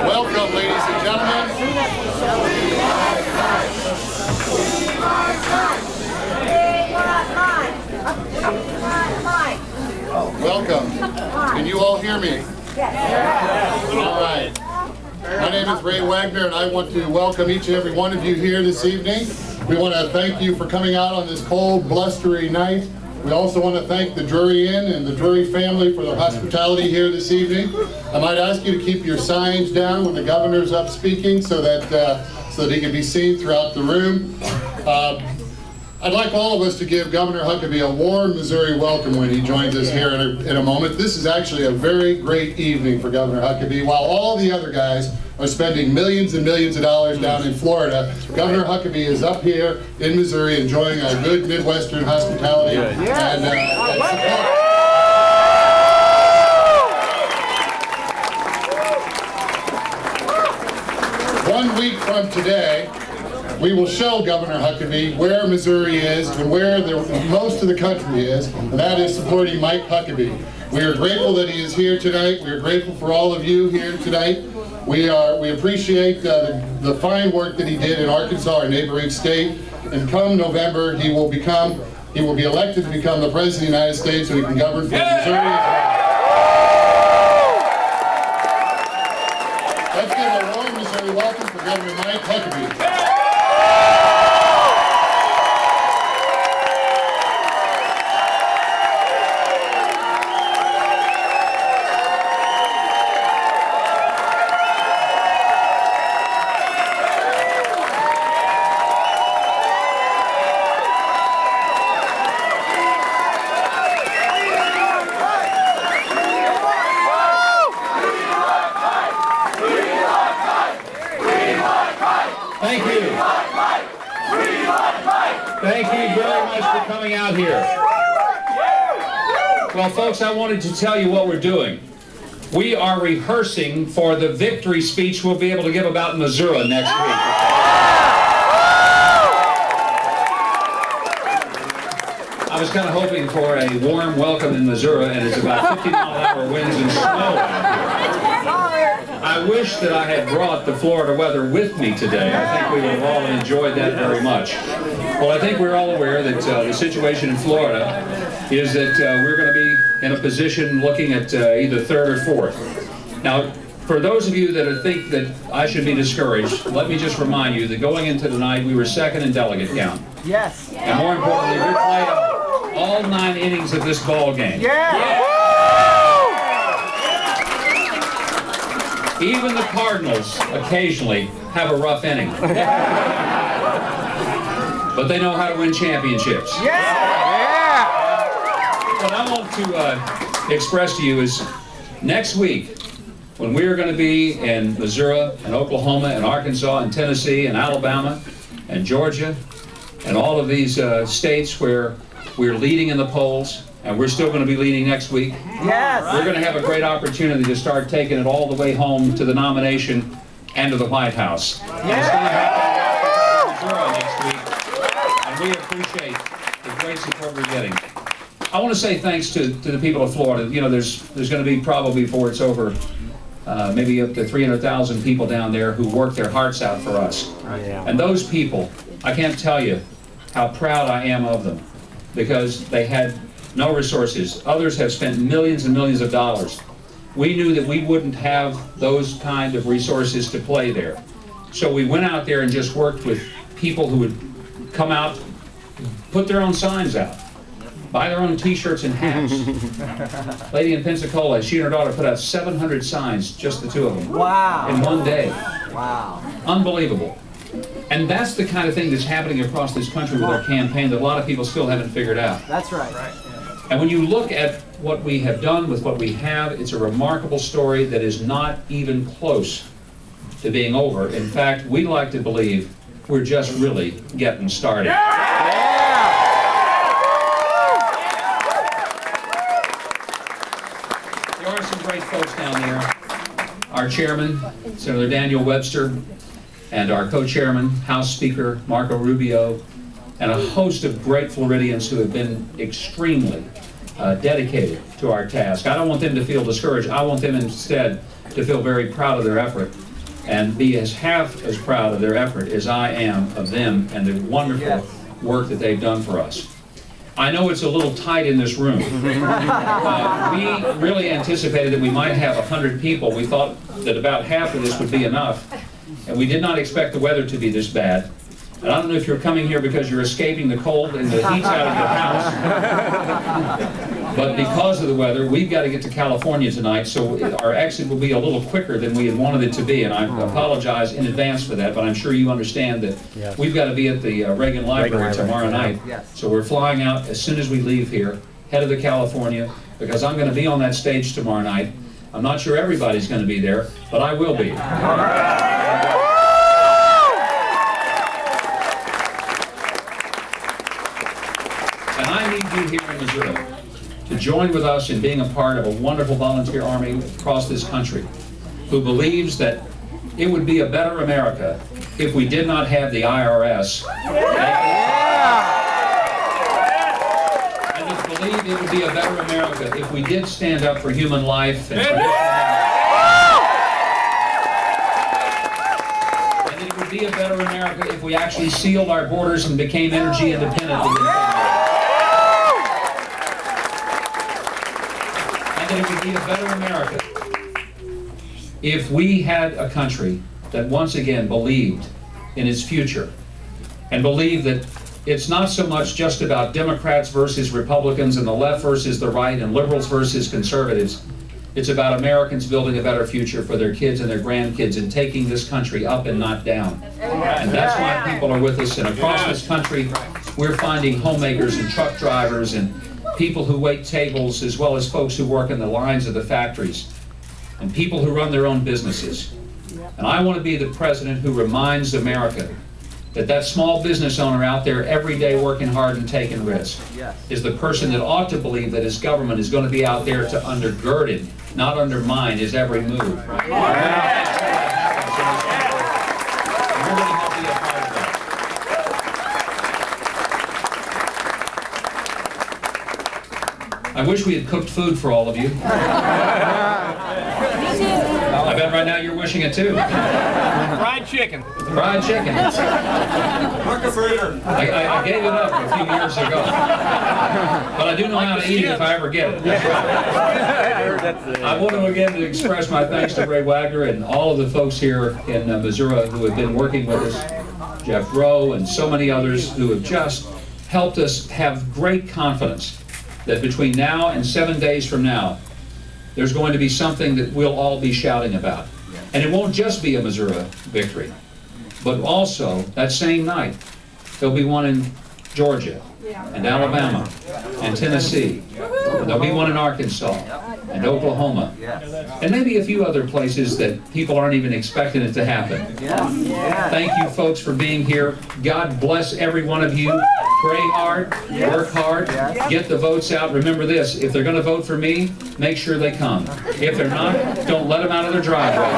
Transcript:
Welcome, ladies and gentlemen. Welcome. Can you all hear me? Yes. All right. My name is Ray Wagner, and I want to welcome each and every one of you here this evening. We want to thank you for coming out on this cold, blustery night. We also want to thank the Drury Inn and the Drury family for their hospitality here this evening. I might ask you to keep your signs down when the governor's up speaking so that he can be seen throughout the room. I'd like all of us to give Governor Huckabee a warm Missouri welcome when he joins us here in a moment. This is actually a very great evening for Governor Huckabee. While all the other guys are spending millions and millions of dollars down in Florida, Governor Huckabee is up here in Missouri enjoying a good Midwestern hospitality and support. 1 week from today, we will show Governor Huckabee where Missouri is and where most of the country is, and that is supporting Mike Huckabee. We are grateful that he is here tonight. We are grateful for all of you here tonight. We appreciate the fine work that he did in Arkansas, our neighboring state. And come November, he will be elected to become the President of the United States, so he can govern for Missouri as well. Let's give a warm Missouri welcome for Governor Mike Huckabee. Thank you very much for coming out here. Well, folks, I wanted to tell you what we're doing. We are rehearsing for the victory speech we'll be able to give about Missouri next week. I was kind of hoping for a warm welcome in Missouri, and it's about 50-mile-an-hour winds and snow out here. I wish that I had brought the Florida weather with me today. I think we would have all enjoyed that very much. Well, I think we're all aware that the situation in Florida is that we're going to be in a position looking at either third or fourth. Now, for those of you that think that I should be discouraged, let me just remind you that going into tonight, we were second in delegate count. Yes. And more importantly, we played all 9 innings of this ball game. Yeah. Even the Cardinals occasionally have a rough inning. But they know how to win championships. Yeah! What I want to express to you is next week, when we are going to be in Missouri and Oklahoma and Arkansas and Tennessee and Alabama and Georgia and all of these states where we're leading in the polls, and we're still going to be leading next week. Yes. We're going to have a great opportunity to start taking it all the way home to the nomination and to the White House. Yeah. And it's going to happen next week, and we appreciate the great support we're getting. I want to say thanks to the people of Florida. You know, there's going to be probably before it's over, maybe up to 300,000 people down there who work their hearts out for us. Yeah. And those people, I can't tell you how proud I am of them, because they had no resources. Others have spent millions and millions of dollars. We knew that we wouldn't have those kind of resources to play there. So we went out there and just worked with people who would come out, put their own signs out, buy their own t-shirts and hats. Lady in Pensacola, she and her daughter put out 700 signs, just the two of them. Wow. In one day. Wow. Unbelievable. And that's the kind of thing that's happening across this country with our campaign that a lot of people still haven't figured out. That's right. And when you look at what we have done with what we have, it's a remarkable story that is not even close to being over. In fact, we like to believe we're just really getting started. Yeah! There are some great folks down there. our chairman, Senator Daniel Webster, and our co-chairman, House Speaker Marco Rubio, and a host of great Floridians who have been extremely dedicated to our task. I don't want them to feel discouraged. I want them instead to feel very proud of their effort and be half as proud of their effort as I am of them and the wonderful work that they've done for us. I know it's a little tight in this room. We really anticipated that we might have 100 people. We thought that about half of this would be enough, and we did not expect the weather to be this bad. And I don't know if you're coming here because you're escaping the cold and the heat's out of your house, but because of the weather, we've got to get to California tonight, so our exit will be a little quicker than we had wanted it to be, and I apologize in advance for that, but I'm sure you understand that we've got to be at the Reagan Library tomorrow night, so we're flying out as soon as we leave here, headed to California, because I'm going to be on that stage tomorrow night. I'm not sure everybody's going to be there, but I will be. And I need you here in Missouri to join with us in being a part of a wonderful volunteer army across this country who believes that it would be a better America if we did not have the IRS. And who believe it would be a better America if we did stand up for human life and traditional rights. And it would be a better America if we actually sealed our borders and became energy independent. And it would be a better America if we had a country that once again believed in its future and believed that it's not so much just about Democrats versus Republicans and the left versus the right and liberals versus conservatives. It's about Americans building a better future for their kids and their grandkids and taking this country up and not down. And that's why people are with us. And across this country, we're finding homemakers and truck drivers and people who wait tables, as well as folks who work in the lines of the factories, and people who run their own businesses. And I want to be the president who reminds America that that small business owner out there every day working hard and taking risks is the person that ought to believe that his government is going to be out there to undergird him, not undermine his every move. And we're going to help be a part of that. I wish we had cooked food for all of you. I bet right now you're wishing it too. Fried chicken. Fried chicken. I gave it up a few years ago. But I do know how to eat it if I ever get it. I want to again express my thanks to Ray Wagner and all of the folks here in Missouri who have been working with us, Jeff Rowe and so many others who have just helped us have great confidence that between now and 7 days from now, there's going to be something that we'll all be shouting about. And it won't just be a Missouri victory, but also that same night, there'll be one in Georgia and Alabama and Tennessee. There'll be one in Arkansas and Oklahoma, and maybe a few other places that people aren't even expecting it to happen. Thank you folks for being here. God bless every one of you. Pray hard, work hard, get the votes out. Remember this, if they're going to vote for me, make sure they come. If they're not, don't let them out of their driveway.